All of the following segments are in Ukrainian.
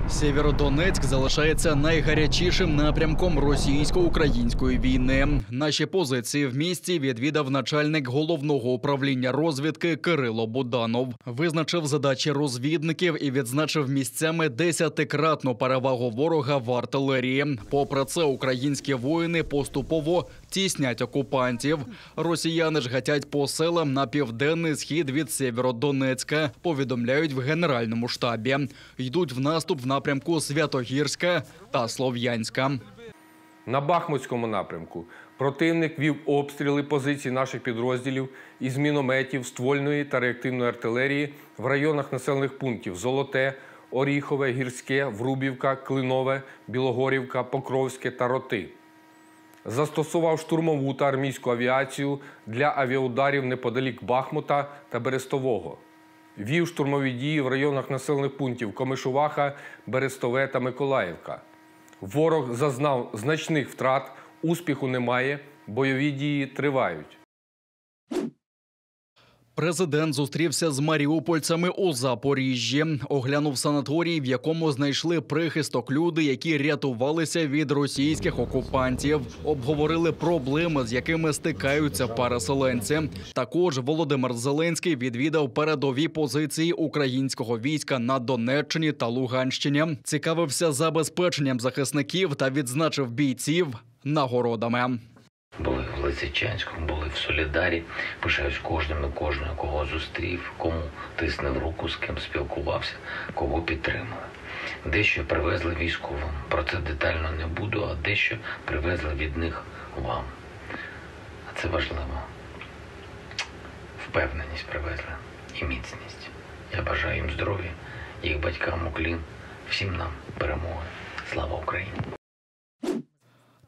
Сєвєродонецьк залишається найгарячішим напрямком російсько-української війни. Наші позиції в місті відвідав начальник головного управління розвідки Кирило Буданов. Визначив задачі розвідників і відзначив місцями 10-кратну перевагу ворога в артилерії. Попри це, українські воїни поступово тіснять окупантів. Росіяни ж гатять по селам на південний схід від Сєвєродонецька, повідомляють в Генеральному штабі. Йдуть в наступ в напрямку Святогірська та Слов'янська. На Бахмутському напрямку противник вів обстріли позицій наших підрозділів із мінометів, ствольної та реактивної артилерії в районах населених пунктів Золоте, Оріхове, Гірське, Врубівка, Клинове, Білогорівка, Покровське та Роти. Застосував штурмову та армійську авіацію для авіаударів неподалік Бахмута та Берестового. Вів штурмові дії в районах населених пунктів Комишуваха, Берестове та Миколаївка. Ворог зазнав значних втрат, успіху немає, бойові дії тривають. Президент зустрівся з маріупольцями у Запоріжжі. Оглянув санаторій, в якому знайшли прихисток люди, які рятувалися від російських окупантів. Обговорили проблеми, з якими стикаються переселенці. Також Володимир Зеленський відвідав передові позиції українського війська на Донеччині та Луганщині. Цікавився забезпеченням захисників та відзначив бійців нагородами. Були в Лисичанському, були в Солідарі. Пишаюсь кожним і кожною, кого зустрів, кому тиснув руку, з ким спілкувався, кого підтримав. Дещо привезли військовим, про це детально не буду, а дещо привезли від них вам. А це важливо. Впевненість привезли і міцність. Я бажаю їм здоров'я, їх батькам уклін, всім нам перемоги. Слава Україні!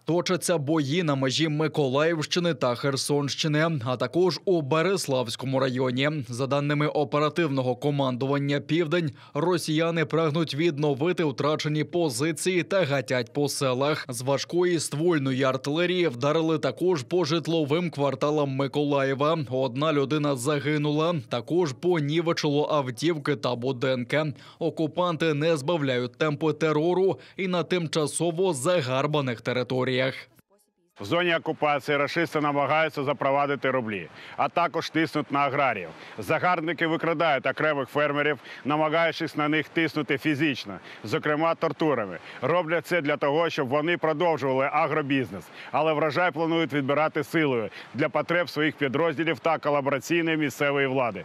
Точаться бої на межі Миколаївщини та Херсонщини, а також у Береславському районі. За даними оперативного командування «Південь», росіяни прагнуть відновити втрачені позиції та гатять по селах. З важкої ствольної артилерії вдарили також по житловим кварталам Миколаєва. Одна людина загинула, також понівечило автівки та будинки. Окупанти не збавляють темпи терору і на тимчасово загарбаних територіях. В зоні окупації рашисти намагаються запровадити рублі, а також тиснуть на аграріїв. Загарбники викрадають окремих фермерів, намагаючись на них тиснути фізично, зокрема тортурами. Роблять це для того, щоб вони продовжували агробізнес, але врожай планують відбирати силою для потреб своїх підрозділів та колабораційної місцевої влади.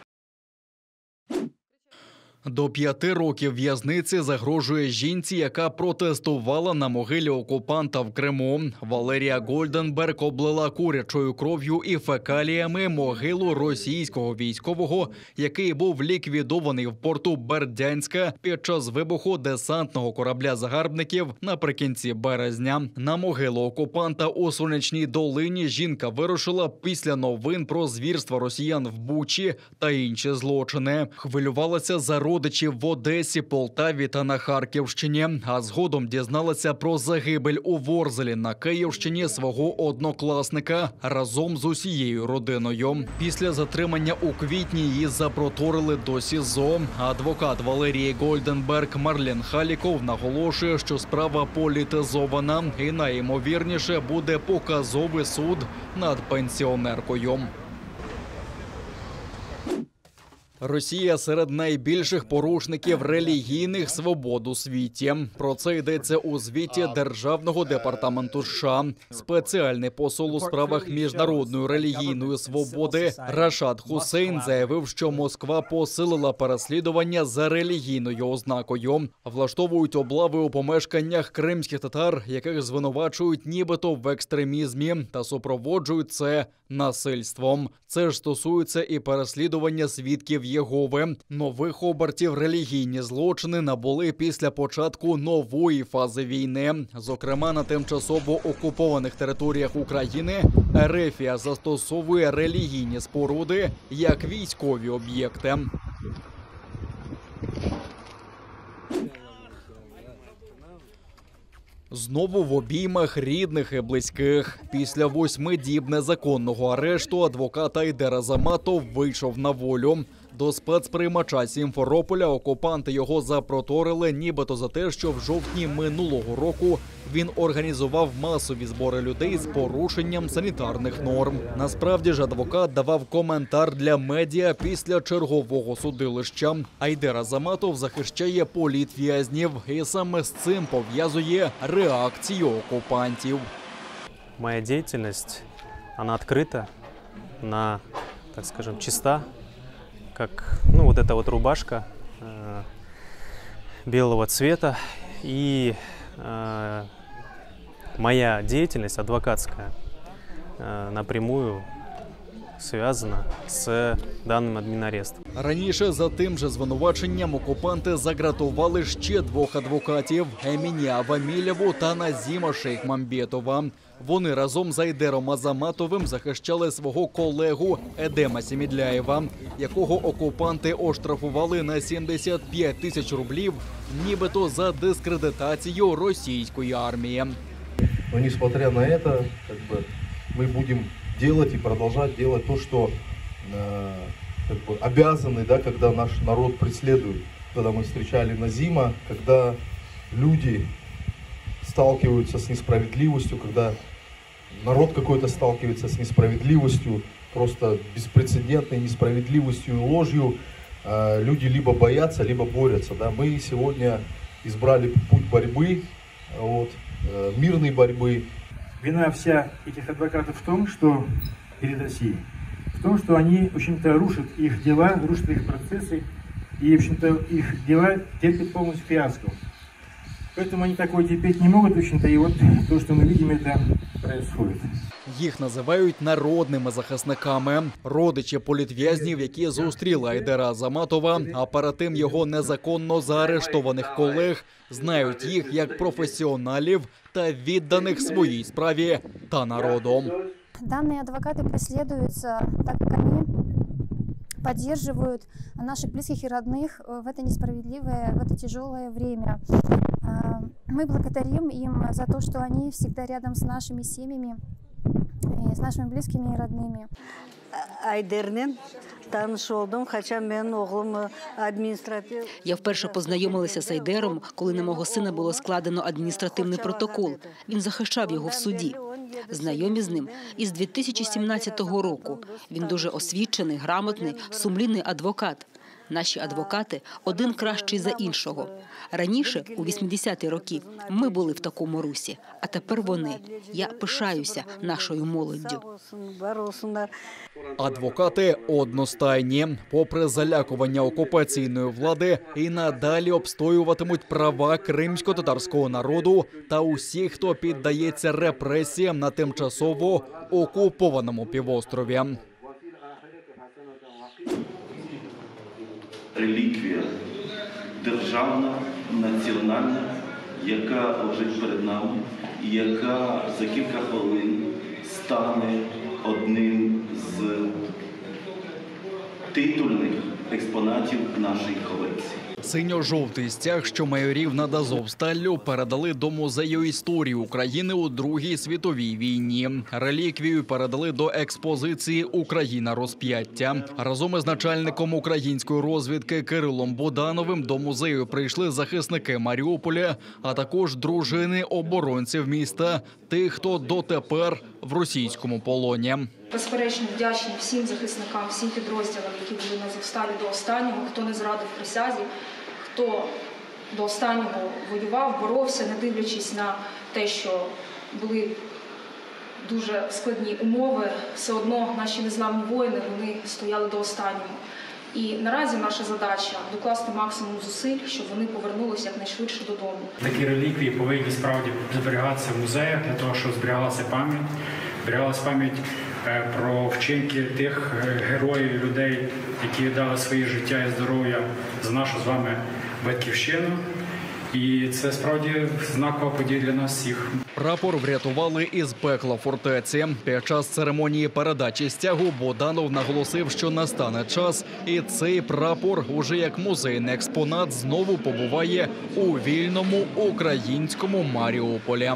До 5 років в'язниці загрожує жінці, яка протестувала на могилі окупанта в Криму. Валерія Гольденберг облила курячою кров'ю і фекаліями могилу російського військового, який був ліквідований в порту Бердянська під час вибуху десантного корабля загарбників наприкінці березня. На могилу окупанта у Сонячній долині жінка вирушила після новин про звірства росіян в Бучі та інші злочини. Хвилювалася за родичів в Одесі, Полтаві та на Харківщині, а згодом дізналася про загибель у Ворзелі на Київщині свого однокласника разом з усією родиною. Після затримання у квітні її запроторили до СІЗО. Адвокат Валерії Гольденберг Марлен Халіков наголошує, що справа політизована і найімовірніше буде показовий суд над пенсіонеркою. Росія серед найбільших порушників релігійних свобод у світі. Про це йдеться у звіті Державного департаменту США. Спеціальний посол у справах міжнародної релігійної свободи Рашад Хусейн заявив, що Москва посилила переслідування за релігійною ознакою. Влаштовують облави у помешканнях кримських татар, яких звинувачують нібито в екстремізмі та супроводжують це насильством. Це ж стосується і переслідування свідків Єгови. Нових обертів релігійні злочини набули після початку нової фази війни. Зокрема, на тимчасово окупованих територіях України РФ застосовує релігійні споруди як військові об'єкти. Знову в обіймах рідних і близьких. Після 8 діб незаконного арешту адвокат Айдер Азаматов вийшов на волю. До спецприймача Сімферополя окупанти його запроторили нібито за те, що в жовтні минулого року він організував масові збори людей з порушенням санітарних норм. Насправді ж адвокат давав коментар для медіа після чергового судилища. Айдер Азаматов захищає політв'язнів і саме з цим пов'язує реакцію окупантів. Моя деятельность, она открыта, она, так скажем, чиста, как вот эта вот рубашка белого цвета. И моя деятельность адвокатская напрямую зв'язана з даним адмінарестом. Раніше за тим же звинуваченням окупанти загратували ще 2 адвокатів – Еміні Авамілєву та Назіма Шейхмамбетова. Вони разом з Айдером Азаматовим захищали свого колегу Едема Сімідляєва, якого окупанти оштрафували на 75 тисяч рублів, нібито за дискредитацію російської армії. Но несмотря на это, мы будем делать и продолжать делать то, что обязаны, да, когда наш народ преследует. Когда мы встречали Назима, когда люди сталкиваются с несправедливостью, когда народ какой-то сталкивается с несправедливостью, просто беспрецедентной несправедливостью и ложью, люди либо боятся, либо борются. Да. Мы сегодня избрали путь борьбы, мирной борьбы. Вина вся этих адвокатов в том, что перед Россией, в том, что они, в общем-то, рушат их дела, рушат их процессы, и, в общем-то, их дела терпят полностью фиаско. Поэтому они такое терпеть не могут, в общем-то, и вот то, что мы видим, это происходит. Їх називають народними захисниками. Родичі політв'язнів, які зустріли Айдера Азаматова, а перед тим його незаконно заарештованих колег, знають їх як професіоналів та відданих своїй справі та народу. Данные адвокаты преследуются, так как они поддерживают наших близких и родных в это несправедливое, в это тяжелое время. Мы благодарим им за то, что они всегда рядом с нашими семьями, с нашими близкими и родными. Айдермен таныш болдум, хоча менин оглум административ. Я вперше познайомилася з Айдером, коли на мого сина було складено адміністративний протокол. Він захищав його в суді. Знайомі з ним із 2017 року. Він дуже освічений, грамотний, сумлінний адвокат. Наші адвокати один кращий за іншого. Раніше, у 80-ті роки, ми були в такому русі, а тепер вони. Я пишаюся нашою молоддю. Адвокати одностайні. Попри залякування окупаційної влади, і надалі обстоюватимуть права кримсько-татарського народу та усіх, хто піддається репресіям на тимчасово окупованому півострові. Реліквія державна, національна, яка лежить перед нами і яка за кілька хвилин стане одним з титульних експонатів нашої колекції. Синьо-жовтий стяг, що майорів над Азовсталлю, передали до Музею історії України у Другій світовій війні. Реліквію передали до експозиції «Україна. Розп'яття». Разом із начальником української розвідки Кирилом Бодановим до музею прийшли захисники Маріуполя, а також дружини оборонців міста, тих, хто дотепер в російському полоні. Безперечно вдячні всім захисникам, всім підрозділам, які були на Азовсталі до останнього, хто не зрадив присязі, хто до останнього воював, боровся, не дивлячись на те, що були дуже складні умови, все одно наші незламні воїни, вони стояли до останнього. І наразі наша задача – докласти максимум зусиль, щоб вони повернулися якнайшвидше додому. Такі реліквії повинні справді зберігатися в музеях для того, щоб зберігалася пам'ять про вчинки тих героїв, людей, які дали своє життя і здоров'я за нашу з вами батьківщину. І це справді знакова подія для нас всіх. Прапор врятували із пекла фортеці. Під час церемонії передачі стягу Боданов наголосив, що настане час, і цей прапор уже як музейний експонат знову побуває у вільному українському Маріуполі.